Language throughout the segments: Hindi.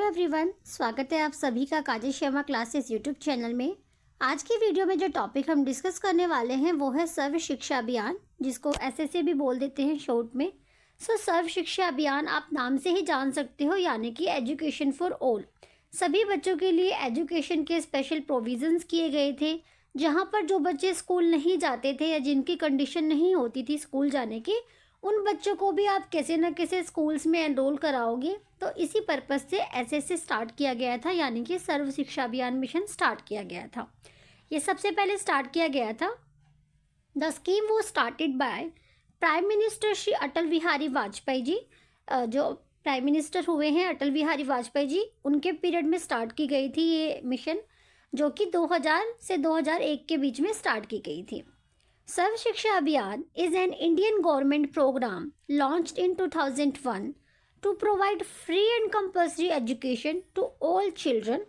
एवरीवन, स्वागत है आप सभी का काजल शर्मा क्लासेस यूट्यूब चैनल में। आज की वीडियो में जो टॉपिक हम डिस्कस करने वाले हैं वो है सर्व शिक्षा अभियान, जिसको एसएसए भी बोल देते हैं शॉर्ट में। सर्व शिक्षा अभियान आप नाम से ही जान सकते हो, यानी कि एजुकेशन फॉर ऑल। सभी बच्चों के लिए एजुकेशन के स्पेशल प्रोविजंस किए गए थे। जहाँ पर जो बच्चे स्कूल नहीं जाते थे या जिनकी कंडीशन नहीं होती थी स्कूल जाने की, उन बच्चों को भी आप कैसे न कैसे स्कूल्स में एनरोल कराओगे। तो इसी पर्पज से एसएसए स्टार्ट किया गया था, यानी कि सर्व शिक्षा अभियान मिशन स्टार्ट किया गया था। ये सबसे पहले स्टार्ट किया गया था। द स्कीम वो started by prime minister Shri Atal Bihari Vajpayee ji. जो प्राइम मिनिस्टर हुए हैं अटल बिहारी वाजपेयी जी, उनके पीरियड में स्टार्ट की गई थी ये मिशन, जो कि 2000 से 2001 के बीच में स्टार्ट की गई थी। सर्व शिक्षा अभियान is an Indian government program launched in 2001 to provide free and compulsory education to all children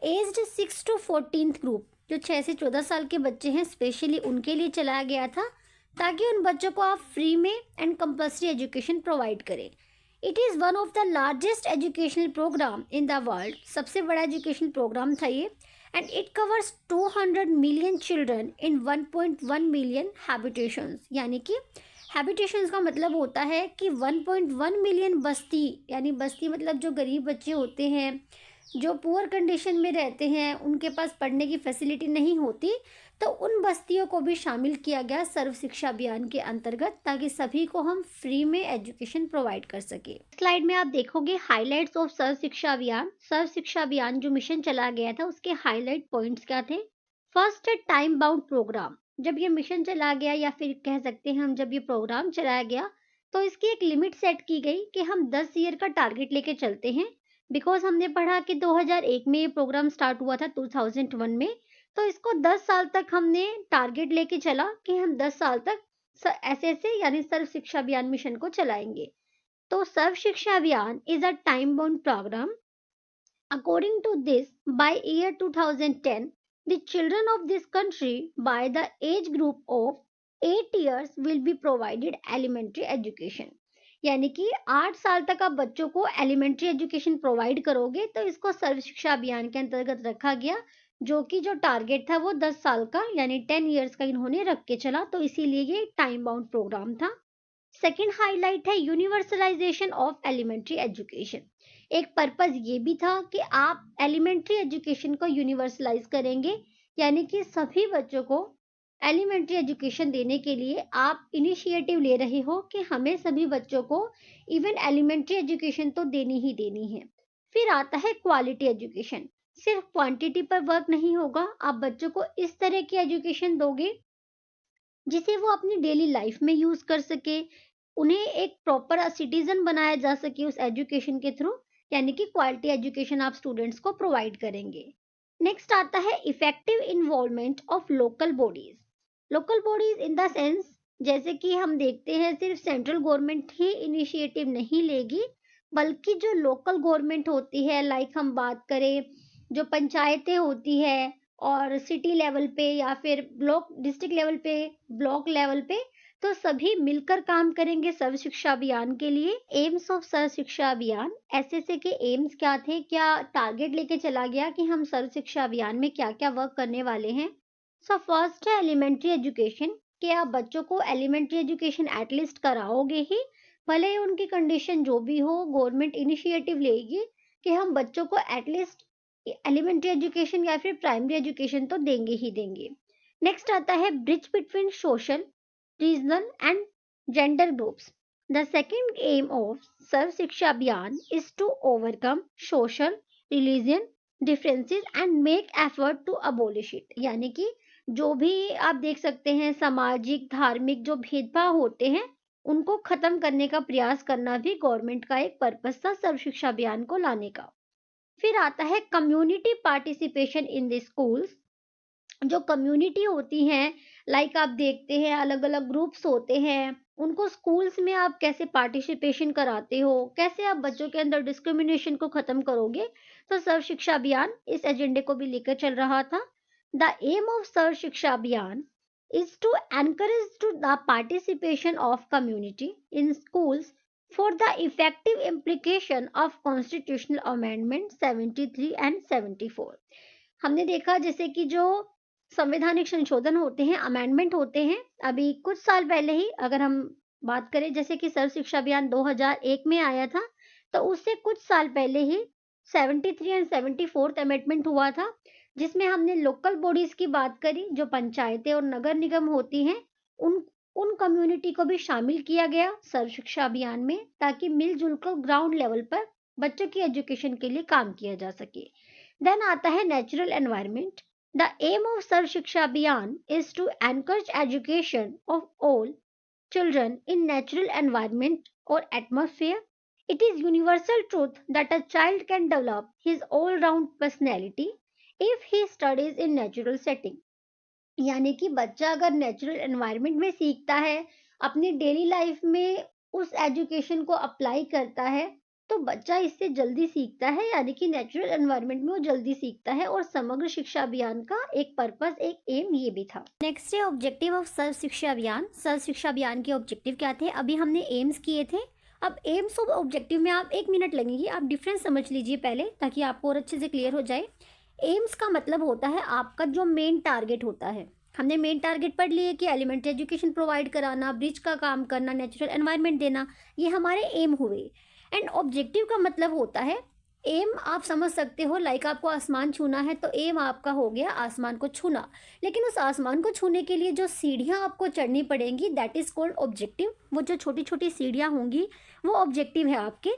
aged 6 to 14th group। जो 6 से 14 साल के बच्चे हैं स्पेशली उनके लिए चलाया गया था, ताकि उन बच्चों को आप फ्री में एंड कंपल्सरी एजुकेशन प्रोवाइड करें। It is one of the largest educational program in the world. सबसे बड़ा एजुकेशनल प्रोग्राम था ये, and it covers 200 million children in 1.1 million habitations। यानी कि habitations का मतलब होता है कि 1.1 मिलियन बस्ती, यानी बस्ती मतलब जो गरीब बच्चे होते हैं, जो पुअर कंडीशन में रहते हैं, उनके पास पढ़ने की फैसिलिटी नहीं होती, तो उन बस्तियों को भी शामिल किया गया सर्व शिक्षा अभियान के अंतर्गत, ताकि सभी को हम फ्री में एजुकेशन प्रोवाइड कर सके। स्लाइड में आप देखोगे हाइलाइट्स ऑफ सर्व शिक्षा अभियान। सर्व शिक्षा अभियान जो मिशन चलाया गया था उसके हाईलाइट पॉइंट्स क्या थे। फर्स्ट है टाइम बाउंड प्रोग्राम। जब ये मिशन चला गया, या फिर कह सकते हैं हम जब ये प्रोग्राम चलाया गया, तो इसकी एक लिमिट सेट की गई कि हम 10 ईयर का टारगेट लेके चलते हैं। बिकॉज हमने पढ़ा कि 2001 में ये प्रोग्राम स्टार्ट हुआ था 2001 में, तो इसको 10 साल तक हमने टारगेट लेके चला कि हम 10 साल तक एसएसए यानी सर्व शिक्षा अभियान मिशन को चलाएंगे। तो Sarva Shiksha Abhiyan is a time bound program. According to this, by year 2010 the children of this country by the age group of 8 years will be provided elementary education। यानी कि 8 साल तक आप बच्चों को एलिमेंट्री एजुकेशन प्रोवाइड करोगे, तो इसको सर्व शिक्षा अभियान के अंतर्गत रखा गया, जो कि जो टारगेट था वो 10 साल का यानी 10 इयर्स का इन्होंने रख के चला, तो इसीलिए ये टाइम बाउंड प्रोग्राम था। सेकेंड हाईलाइट है यूनिवर्सलाइजेशन ऑफ एलिमेंट्री एजुकेशन। एक पर्पज ये भी था कि आप एलिमेंट्री एजुकेशन को यूनिवर्सलाइज करेंगे, यानी कि सभी बच्चों को एलिमेंट्री एजुकेशन देने के लिए आप इनिशिएटिव ले रहे हो कि हमें सभी बच्चों को इवन एलिमेंट्री एजुकेशन तो देनी ही देनी है। फिर आता है क्वालिटी एजुकेशन। सिर्फ क्वांटिटी पर वर्क नहीं होगा, आप बच्चों को इस तरह की एजुकेशन दोगे जिसे वो अपनी डेली लाइफ में यूज कर सके, उन्हें एक प्रॉपर सिटीजन बनाया जा सके उस एजुकेशन के थ्रू, यानी कि क्वालिटी एजुकेशन आप स्टूडेंट्स को प्रोवाइड करेंगे। नेक्स्ट आता है effective involvement of local bodies. Local bodies in the sense, जैसे कि हम देखते हैं सिर्फ सेंट्रल गवर्नमेंट ही इनिशिएटिव नहीं लेगी, बल्कि जो लोकल गवर्नमेंट होती है, लाइक हम बात करें जो पंचायतें होती है और सिटी लेवल पे या फिर ब्लॉक डिस्ट्रिक्ट लेवल पे, ब्लॉक लेवल पे, तो सभी मिलकर काम करेंगे सर्व शिक्षा अभियान के लिए। एम्स ऑफ सर्व शिक्षा अभियान, एसएसए के एम्स क्या थे, क्या टारगेट लेके चला गया कि हम सर्व शिक्षा अभियान में क्या क्या वर्क करने वाले हैं। फर्स्ट है एलिमेंट्री एजुकेशन, कि आप बच्चों को एलिमेंट्री एजुकेशन एटलीस्ट कराओगे ही, भले ही उनकी कंडीशन जो भी हो, गवर्नमेंट इनिशिएटिव लेगी कि हम बच्चों को एटलीस्ट एलिमेंट्री एजुकेशन या फिर प्राइमरी एजुकेशन तो देंगे ही देंगे। नेक्स्ट आता है bridge between social, regional and gender groups. The second aim of Sarva Shiksha Abhiyan is to overcome social religion differences and make effort to abolish it. यानी कि जो भी आप देख सकते हैं सामाजिक धार्मिक जो भेदभाव होते हैं, उनको खत्म करने का प्रयास करना भी गवर्नमेंट का एक पर्पस था सर्व शिक्षा अभियान को लाने का। फिर आता है community participation in the schools. जो कम्युनिटी होती हैं, लाइक आप देखते हैं अलग अलग ग्रुप्स होते हैं, उनको स्कूल्स में आप कैसे पार्टिसिपेशन कराते हो, कैसे आप बच्चों के अंदर डिस्क्रिमिनेशन को खत्म करोगे, तो सर्व शिक्षा अभियान इस एजेंडे को भी लेकर चल रहा था। The aim of Sarva Shiksha अभियान is to encourage to the participation of community in schools for the effective implication of constitutional amendment 73 and 74। हमने देखा जैसे कि जो संवैधानिक संशोधन होते हैं, अमेंडमेंट होते हैं, अभी कुछ साल पहले ही अगर हम बात करें, जैसे कि सर्व शिक्षा अभियान 2001 में आया था, तो उससे कुछ साल पहले ही 73 एंड 74th अमेंडमेंट हुआ था, जिसमें हमने लोकल बॉडीज की बात करी, जो पंचायतें और नगर निगम होती हैं, उन उन कम्युनिटी को भी शामिल किया गया सर्व शिक्षा अभियान में, ताकि मिलजुल कर ग्राउंड लेवल पर बच्चों की एजुकेशन के लिए काम किया जा सके। देन आता है natural environment. The aim of Sarva Shiksha Abhiyan is to encourage education of all children in natural environment or atmosphere. It is universal truth that a child can develop his all-round personality if he studies in natural setting. यानी कि बच्चा अगर नेचुरल एनवायरनमेंट में सीखता है, अपनी डेली लाइफ में उस एजुकेशन को अप्लाई करता है, तो बच्चा इससे जल्दी सीखता है, यानी कि नेचुरल एनवायरनमेंट में वो जल्दी सीखता है। और समग्र शिक्षा अभियान का एक पर्पस, एक एम ये भी था। नेक्स्ट है ऑब्जेक्टिव ऑफ सर्व शिक्षा अभियान। सर्व शिक्षा अभियान के ऑब्जेक्टिव क्या थे? अभी हमने एम्स किए थे, अब एम्स और ऑब्जेक्टिव में आप 1 मिनट लगेंगी, आप डिफरेंस समझ लीजिए पहले, ताकि आपको और अच्छे से क्लियर हो जाए। एम्स का मतलब होता है आपका जो मेन टारगेट होता है। हमने मेन टारगेट पढ़ लिए कि एलिमेंट्री एजुकेशन प्रोवाइड कराना, ब्रिज का काम करना, नेचुरल एनवायरनमेंट देना, ये हमारे एम हुए। एंड ऑब्जेक्टिव का मतलब होता है, एम आप समझ सकते हो, लाइक आपको आसमान छूना है तो एम आपका हो गया आसमान को छूना, लेकिन उस आसमान को छूने के लिए जो सीढ़ियाँ आपको चढ़नी पड़ेंगी, दैट इज कॉल्ड ऑब्जेक्टिव। वो जो छोटी छोटी सीढ़ियाँ होंगी वो ऑब्जेक्टिव है आपके,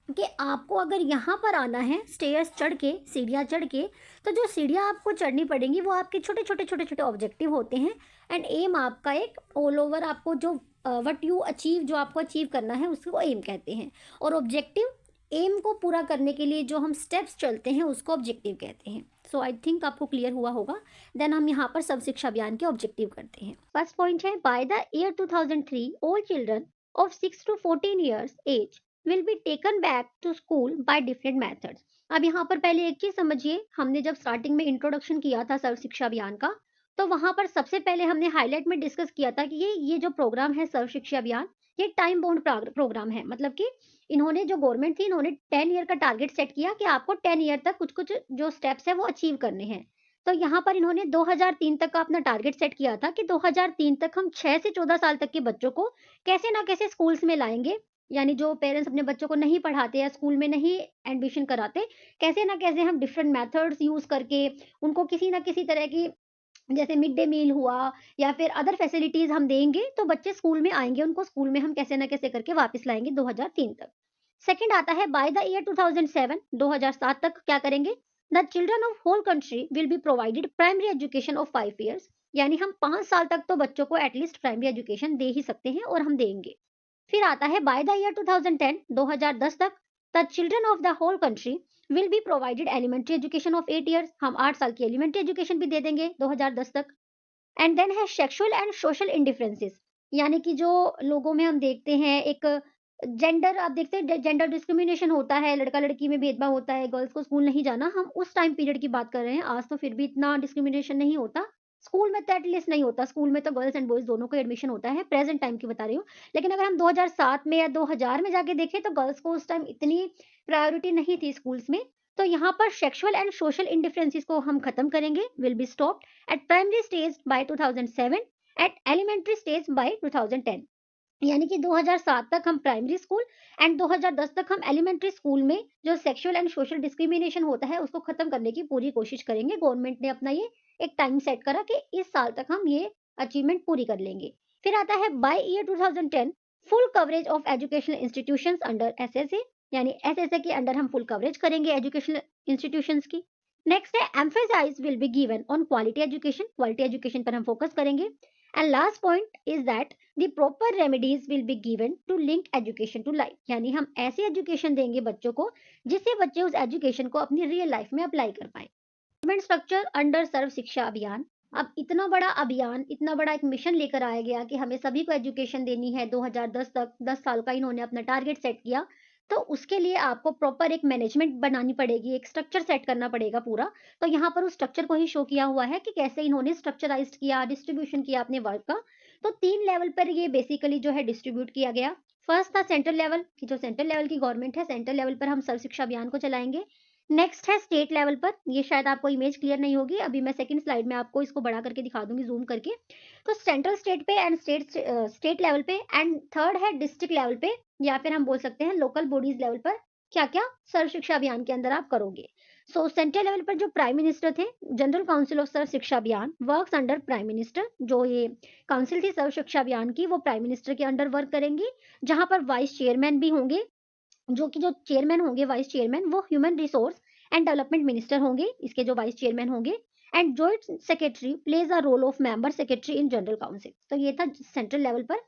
कि आपको अगर यहाँ पर आना है स्टेयर्स चढ़ के, सीढ़ियाँ चढ़ के, तो जो सीढ़ियाँ आपको चढ़नी पड़ेंगी वो आपके छोटे छोटे छोटे छोटे ऑब्जेक्टिव होते हैं। एंड एम आपका एक ऑल ओवर, आपको जो व्हाट यू अचीव, जो आपको अचीव करना है उसको एम कहते हैं। और ऑब्जेक्टिव, एम को पूरा करने के लिए जो हम स्टेप्स चलते हैं उसको ऑब्जेक्टिव कहते हैं। सो आई थिंक आपको क्लियर हुआ होगा। देन हम यहाँ पर सर्व शिक्षा अभियान के ऑब्जेक्टिव करते हैं। फर्स्ट पॉइंट है, by the year 2003 all children of 6 to 14 years age will be taken back to school by different methods। अब यहाँ पर पहले एक चीज समझिए, हमने जब स्टार्टिंग में इंट्रोडक्शन किया था सर्व शिक्षा अभियान का, तो वहां पर सबसे पहले हमने हाईलाइट में डिस्कस किया था कि ये जो प्रोग्राम है सर्व शिक्षा अभियान, ये टाइम बाउंड प्रोग्राम है। मतलब कि इन्होंने, जो गवर्नमेंट थी, इन्होंने 10 ईयर का टारगेट सेट किया कि आपको 10 ईयर तक कुछ कुछ जो स्टेप्स है वो अचीव करने हैं। तो यहाँ पर इन्होंने 2003 तक का अपना टारगेट सेट किया था कि 2003 तक हम 6 से 14 साल तक के बच्चों को कैसे ना कैसे स्कूल्स में लाएंगे। यानी जो पेरेंट्स अपने बच्चों को नहीं पढ़ाते या स्कूल में नहीं एडमिशन कराते, कैसे ना कैसे हम डिफरेंट मेथड्स यूज करके उनको किसी ना किसी तरह की, जैसे मिड डे मील हुआ या फिर अदर फैसिलिटीज हम देंगे, तो बच्चे स्कूल में आएंगे, उनको स्कूल में हम कैसे ना कैसे करके वापस लाएंगे 2003 तक। सेकंड आता है बाय द ईयर 2007, 2007 तक क्या करेंगे? The children of whole country will be provided primary education of 5 years. यानी हम 5 साल तक तो बच्चों को एटलीस्ट प्राइमरी एजुकेशन दे ही सकते हैं, और हम देंगे। फिर आता है बाय द ईयर 2010, 2010 तक the children of the whole country will be provided elementary education of 8 years. हम 8 साल की एलिमेंट्री एजुकेशन भी दे देंगे 2010 तक। एंड देन है सेक्सुअल एंड सोशल इंडिफरेंसेस, यानी कि जो लोगों में हम देखते हैं एक जेंडर, आप देखते हैं जेंडर डिस्क्रिमिनेशन होता है, लड़का लड़की में भेदभाव होता है, गर्ल्स को स्कूल नहीं जाना, हम उस टाइम पीरियड की बात कर रहे हैं। आज तो फिर भी इतना डिस्क्रिमिनेशन नहीं होता, स्कूल में तो एटलीस्ट नहीं होता, स्कूल में तो गर्ल्स एंड बॉयज दोनों को एडमिशन होता है, प्रेजेंट टाइम की बता रही हूँ। लेकिन अगर हम 2007 में या 2000 में जाके देखें तो गर्ल्स को उस टाइम इतनी प्रायोरिटी नहीं थी स्कूल्स में। तो यहाँ पर सेक्सुअल एंड सोशल इंडिफरेंसेस को हम खत्म करेंगे, will be stopped at primary stage by 2007, at elementary stage by 2010। यानी कि 2007 तक हम प्राइमरी स्कूल एंड 2010 तक हम एलिमेंट्री स्कूल में जो सेक्सुअल एंड सोशल डिस्क्रिमिनेशन होता है उसको खत्म करने की पूरी कोशिश करेंगे। गवर्नमेंट ने अपना ये एक टाइम सेट करा कि इस साल तक हम ये अचीवमेंट पूरी कर लेंगे। फिर आता है by year 2010 full coverage of educational institutions under SSA, यानी एसएसए के अंडर हम फुल कवरेज करेंगे एजुकेशनल इंस्टीट्यूशंस की। नेक्स्ट है emphasise will be given on quality education, quality education पर हम फोकस करेंगे। And last point is that the proper remedies will be given to link education to life, यानी हम ऐसी एजुकेशन देंगे बच्चों को जिससे बच्चे उस एजुकेशन को अपनी रियल लाइफ में अप्लाई कर पाए। गवर्नमेंट स्ट्रक्चर अंडर सर्व शिक्षा अभियान। अब इतना बड़ा अभियान, इतना बड़ा एक मिशन लेकर आया गया कि हमें सभी को एजुकेशन देनी है 2010 तक, 10 साल का इन्होंने अपना टारगेट सेट किया। तो उसके लिए आपको प्रॉपर एक मैनेजमेंट बनानी पड़ेगी, एक स्ट्रक्चर सेट करना पड़ेगा पूरा। तो यहाँ पर उस स्ट्रक्चर को ही शो किया हुआ है कि कैसे इन्होंने स्ट्रक्चराइज्ड किया, डिस्ट्रीब्यूशन किया अपने वर्क का। तो 3 लेवल पर ये बेसिकली जो है डिस्ट्रीब्यूट किया गया। फर्स्ट था सेंट्रल लेवल की, जो सेंट्रल लेवल की गवर्नमेंट है, सेंट्रल लेवल पर हम सर्व शिक्षा अभियान को चलाएंगे। नेक्स्ट है स्टेट लेवल पर, ये शायद आपको इमेज क्लियर नहीं होगी, अभी मैं सेकंड स्लाइड में आपको इसको बड़ा करके दिखा दूंगी जूम करके। तो सेंट्रल स्टेट पे एंड स्टेट लेवल पे, एंड थर्ड है डिस्ट्रिक्ट लेवल पे, या फिर हम बोल सकते हैं लोकल बॉडीज लेवल पर क्या क्या सर्व शिक्षा अभियान के अंदर आप करोगे। सो सेंट्रल लेवल पर जो प्राइम मिनिस्टर थे, general council of Sarva Shiksha अभियान वर्क्स अंडर प्राइम मिनिस्टर, जो ये काउंसिल थी सर्व शिक्षा अभियान की, वो प्राइम मिनिस्टर के अंडर वर्क करेंगी, जहां पर वाइस चेयरमैन भी होंगे, जो चेयरमैन होंगे, वाइस चेयरमैन, वो human resource and development minister होंगे, इसके जो वाइस चेयरमैन होंगे। And joint secretary plays a role of member secretary in general council. तो ये था सेंट्रल लेवल पर।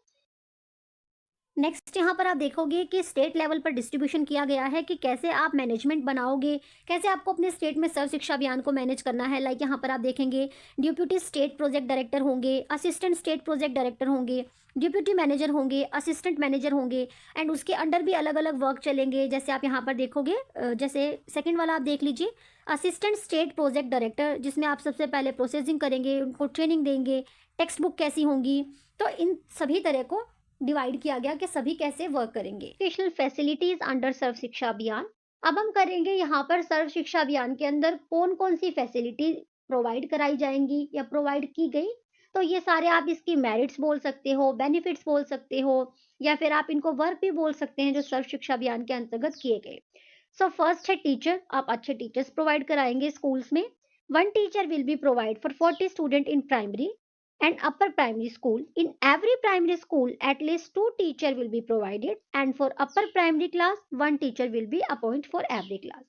नेक्स्ट यहाँ पर आप देखोगे कि स्टेट लेवल पर डिस्ट्रीब्यूशन किया गया है कि कैसे आप मैनेजमेंट बनाओगे, कैसे आपको अपने स्टेट में सर्व शिक्षा अभियान को मैनेज करना है। लाइक यहाँ पर आप देखेंगे डिप्यूटी स्टेट प्रोजेक्ट डायरेक्टर होंगे, असिस्टेंट स्टेट प्रोजेक्ट डायरेक्टर होंगे, डिप्यूटी मैनेजर होंगे, असिस्टेंट मैनेजर होंगे, एंड उसके अंडर भी अलग अलग वर्क चलेंगे। जैसे आप यहाँ पर देखोगे, जैसे सेकेंड वाला आप देख लीजिए, असिस्टेंट स्टेट प्रोजेक्ट डायरेक्टर, जिसमें आप सबसे पहले प्रोसेसिंग करेंगे, उनको ट्रेनिंग देंगे, टेक्स्ट बुक कैसी होंगी। तो इन सभी तरह को डिवाइड किया गया कि सभी कैसे वर्क करेंगे। एजुकेशनल फैसिलिटीज अंडर सर्व शिक्षा अभियान। अब हम करेंगे यहाँ पर सर्व शिक्षा अभियान के अंदर कौन कौन सी फैसिलिटी प्रोवाइड कराई जाएंगी या प्रोवाइड की गई। तो ये सारे आप इसकी मेरिट्स बोल सकते हो, बेनिफिट्स बोल सकते हो, या फिर आप इनको वर्क भी बोल सकते हैं जो सर्व शिक्षा अभियान के अंतर्गत किए गए। सो फर्स्ट है टीचर, आप अच्छे टीचर्स प्रोवाइड कराएंगे स्कूल्स में। One teacher will be provide for 40 student in primary and upper primary school. In every primary school, at least 2 teacher will be provided, and for upper primary class, 1 teacher will be appointed for every class.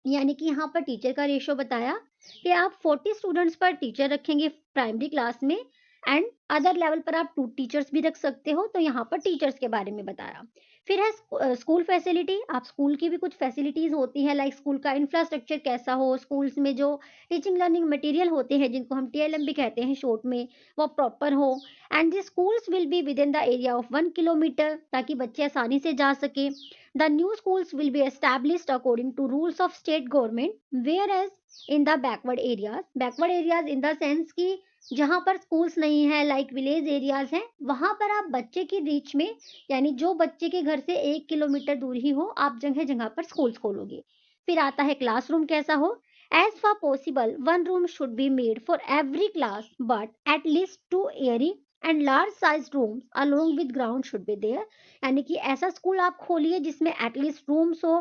यानी कि यहाँ पर टीचर का रेशियो बताया कि आप 40 स्टूडेंट्स पर टीचर रखेंगे प्राइमरी क्लास में, एंड अदर लेवल पर आप 2 टीचर्स भी रख सकते हो। तो यहाँ पर टीचर्स के बारे में बताया। फिर है स्कूल फैसिलिटी। आप स्कूल की भी कुछ फैसिलिटीज होती हैं, लाइक स्कूल का इंफ्रास्ट्रक्चर कैसा हो, स्कूल्स में जो टीचिंग लर्निंग मटेरियल होते हैं जिनको हम टीएलएम भी कहते हैं शॉर्ट में, वो प्रॉपर हो। And the schools will be with in the area of 1 kilometre, ताकि बच्चे आसानी से जा सके। The new schools will be established according to rules of state government, whereas in the backward areas in the sense कि जहाँ पर स्कूल्स नहीं है, लाइक विलेज एरियाज हैं, वहां पर आप बच्चे की रीच में, यानी जो बच्चे के घर से 1 किलोमीटर दूर ही हो, आप जगह जगह पर स्कूल्स खोलोगे। फिर आता है क्लासरूम कैसा हो। As far possible 1 room should be made for every class, but at least 2 airy and large sized rooms along with ground should be there। यानी कि ऐसा स्कूल आप खोलिए जिसमें एटलीस्ट रूम्स हो,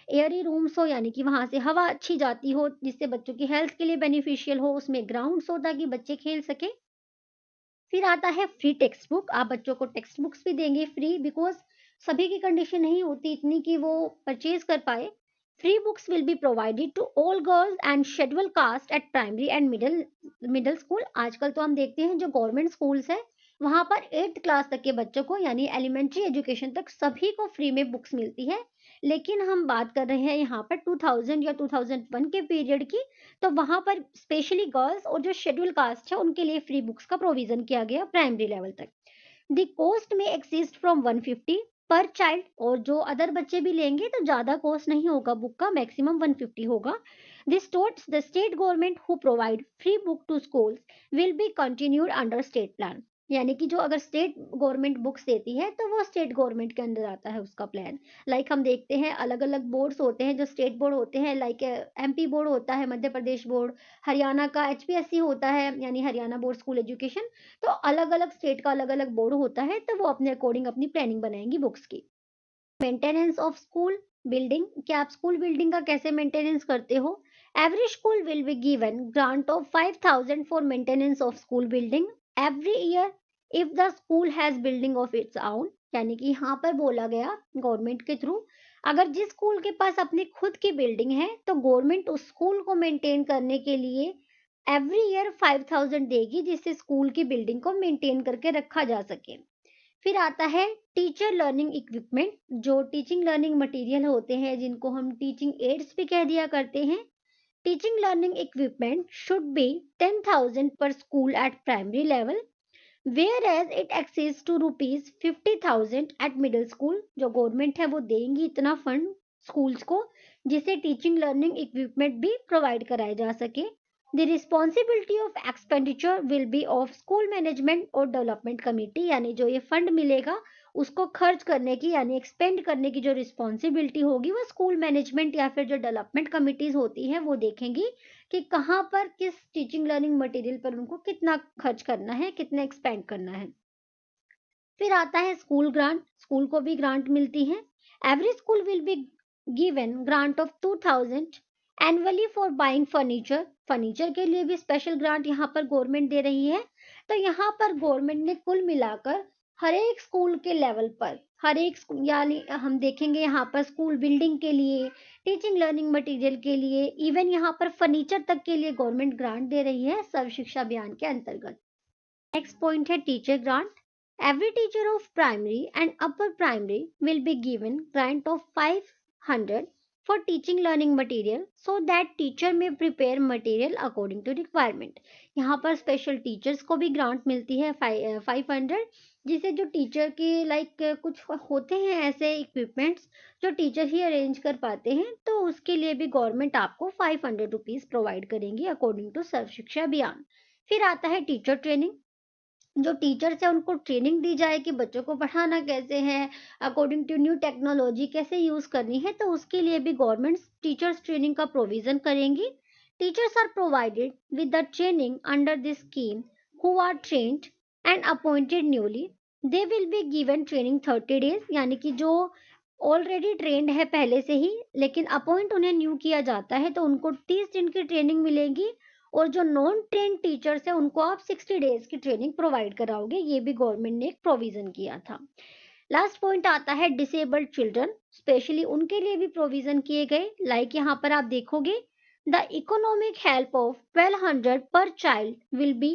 एयरी रूम्स हो, यानी कि वहां से हवा अच्छी जाती हो, जिससे बच्चों की हेल्थ के लिए बेनिफिशियल हो, उसमें ग्राउंड्स हो ताकि बच्चे खेल सके। फिर आता है फ्री टेक्स्ट बुक। आप बच्चों को टेक्स्ट बुक्स भी देंगे फ्री, बिकॉज सभी की कंडीशन नहीं होती इतनी कि वो परचेज कर पाए। Free books will be provided to all girls and schedule caste at primary and middle school. आजकल तो हम देखते हैं जो गवर्नमेंट स्कूल्स है वहां पर 8th क्लास तक के बच्चों को, यानी एलिमेंट्री एजुकेशन तक सभी को फ्री में बुक्स मिलती है। लेकिन हम बात कर रहे हैं यहाँ पर 2000 या 2001 के पीरियड की, तो वहां पर स्पेशली गर्ल्स और जो शेड्यूल कास्ट है उनके लिए फ्री बुक्स का प्रोविजन किया गया प्राइमरी लेवल तक। द कॉस्ट में एक्सिस्ट फ्रॉम 150 पर चाइल्ड, और जो अदर बच्चे भी लेंगे तो ज्यादा कॉस्ट नहीं होगा बुक का, मैक्सिमम 150 होगा। The state government who provide free book to schools will be continued under state plan. यानी कि जो अगर स्टेट गवर्नमेंट बुक्स देती है तो वो स्टेट गवर्नमेंट के अंदर आता है उसका प्लान। लाइक हम देखते हैं अलग अलग बोर्ड्स होते हैं जो स्टेट बोर्ड होते हैं, लाइक एमपी बोर्ड होता है, मध्य प्रदेश बोर्ड, हरियाणा का एचपीएससी होता है यानी हरियाणा बोर्ड स्कूल एजुकेशन। तो अलग अलग स्टेट का अलग अलग बोर्ड होता है, तो वो अपने अकॉर्डिंग अपनी प्लानिंग बनाएंगी बुक्स की। मेंटेनेंस ऑफ स्कूल बिल्डिंग, क्या आप स्कूल बिल्डिंग का कैसे मेंटेनेंस करते हो। Every school will be given grant of 5000 for maintenance of school building every year if the school has building of its own. यानी कि यहाँ पर बोला गया गवर्नमेंट के थ्रू, अगर जिस स्कूल के पास अपनी खुद की बिल्डिंग है तो गवर्नमेंट उस स्कूल को मेंटेन करने के लिए एवरी ईयर 5000 देगी, जिससे स्कूल की बिल्डिंग को मेंटेन करके रखा जा सके। फिर आता है टीचर लर्निंग इक्विपमेंट, जो टीचिंग लर्निंग मटेरियल होते हैं जिनको हम टीचिंग एड्स भी कह दिया करते हैं। Teaching learning equipment should be 10,000 per school at primary level, where as it exceeds to rupees 50,000 at middle school. जो गवर्नमेंट है वो देंगी इतना फंड स्कूल्स को जिससे टीचिंग लर्निंग इक्विपमेंट भी प्रोवाइड कराए जा सके। The responsibility of expenditure will be of school management और डेवलपमेंट कमेटी, यानी जो ये फंड मिलेगा उसको खर्च करने की यानी एक्सपेंड करने की जो रिस्पॉन्सिबिलिटी होगी वो स्कूल मैनेजमेंट या फिर जो डेवलपमेंट कमिटीज होती हैं वो देखेंगी कि कहाँ पर किस टीचिंग लर्निंग मटेरियल पर उनको कितना खर्च करना है, कितना एक्सपेंड करना है। फिर आता है स्कूल ग्रांट। स्कूल को भी ग्रांट मिलती है। Every school will be given grant of 2000 annually for buying furniture. Furniture के लिए भी स्पेशल ग्रांट यहाँ पर गवर्नमेंट दे रही है। तो यहाँ पर गवर्नमेंट ने कुल मिलाकर हर एक स्कूल के लेवल पर हर एक स्कूल यानी हम देखेंगे यहाँ पर स्कूल बिल्डिंग के लिए, टीचिंग लर्निंग मटेरियल के लिए, इवन यहाँ पर फर्नीचर तक के लिए गवर्नमेंट ग्रांट दे रही है सर्व शिक्षा अभियान के अंतर्गत। नेक्स्ट पॉइंट है teacher grant. Every teacher of primary and upper primary will be given grant of 500 for teaching learning material so that teacher may prepare material according to requirement। यहाँ पर स्पेशल टीचर्स को भी ग्रांट मिलती है 500, जिसे जो टीचर के लाइक कुछ होते हैं ऐसे इक्विपमेंट्स जो टीचर ही अरेंज कर पाते हैं, तो उसके लिए भी गवर्नमेंट आपको 500 रुपीज प्रोवाइड करेंगी अकॉर्डिंग टू सर्व शिक्षा अभियान। फिर आता है टीचर ट्रेनिंग। जो टीचर्स है उनको ट्रेनिंग दी जाए कि बच्चों को पढ़ाना कैसे है, अकॉर्डिंग टू न्यू टेक्नोलॉजी कैसे यूज करनी है, तो उसके लिए भी गवर्नमेंट टीचर्स ट्रेनिंग का प्रोविजन करेंगी। Teachers are provided with the training under this scheme who are trained and appointed newly. They will be given training 30 days, यानी कि जो ऑलरेडी ट्रेंड है पहले से ही लेकिन अपॉइंट उन्हें न्यू किया जाता है तो उनको 30 दिन की ट्रेनिंग मिलेगी। और जो नॉन ट्रेन टीचर्स है उनको आप 60 days की ट्रेनिंग प्रोवाइड कराओगे। ये भी गवर्नमेंट ने एक प्रोविजन किया था। लास्ट पॉइंट आता है डिसेबल्ड चिल्ड्रन। स्पेशली उनके लिए भी प्रोविजन किए गए। लाइक यहाँ पर आप देखोगे the economic help of 1200 per child will be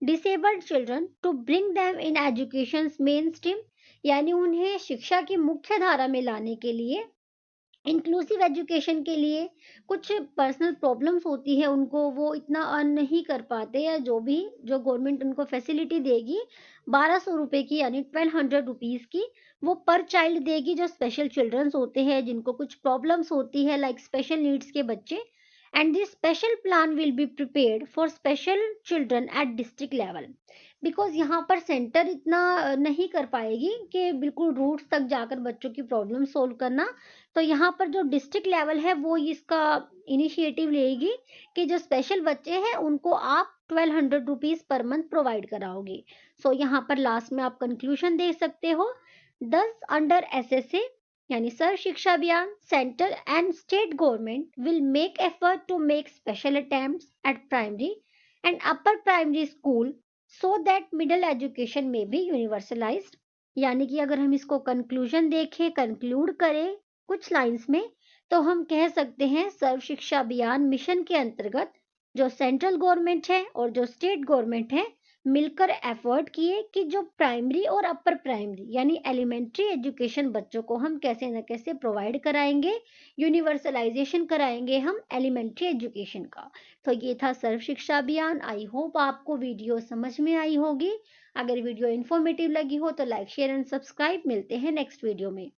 disabled children to bring them in education mainstream, यानी उन्हें शिक्षा की मुख्य धारा में लाने के लिए, इंक्लूसिव एजुकेशन के लिए कुछ पर्सनल प्रॉब्लम्स होती है उनको, वो इतना अर्न नहीं कर पाते, या जो भी जो गवर्नमेंट उनको फैसिलिटी देगी 1200 रुपए की यानी 1200 रुपीज की, वो पर चाइल्ड देगी। जो स्पेशल चिल्ड्रंस होते हैं जिनको कुछ प्रॉब्लम्स होती है लाइक स्पेशल नीड्स के बच्चे, and this special plan will be prepared for special children at district level. Because यहाँ पर सेंटर इतना नहीं कर पाएगी कि बिल्कुल रूट्स तक जाकर बच्चों की प्रॉब्लम सोल्व करना। तो यहाँ पर जो डिस्ट्रिक्ट लेवल है वो इसका इनिशिएटिव लेगी कि जो स्पेशल बच्चे हैं उनको आप 1200 रुपीज पर मंथ प्रोवाइड कराओगे। सो यहाँ पर लास्ट में आप कंक्लूजन दे सकते हो। 10 अंडर SSA यानी Sarva Shiksha Abhiyan, central and state government will make effort to make special attempts at primary and upper primary school so that middle education में भी यूनिवर्सलाइज्ड। यानी कि अगर हम इसको कंक्लूजन देखें, कंक्लूड करें कुछ लाइंस में, तो हम कह सकते हैं सर्व शिक्षा अभियान मिशन के अंतर्गत जो सेंट्रल गवर्नमेंट है और जो स्टेट गवर्नमेंट है मिलकर एफर्ट किए कि जो प्राइमरी और अपर प्राइमरी यानी एलिमेंट्री एजुकेशन बच्चों को हम कैसे न कैसे प्रोवाइड कराएंगे, यूनिवर्सलाइजेशन कराएंगे हम एलिमेंट्री एजुकेशन का। तो ये था सर्व शिक्षा अभियान। आई होप आपको वीडियो समझ में आई होगी। अगर वीडियो इन्फॉर्मेटिव लगी हो तो लाइक, शेयर एंड सब्सक्राइब। मिलते हैं नेक्स्ट वीडियो में।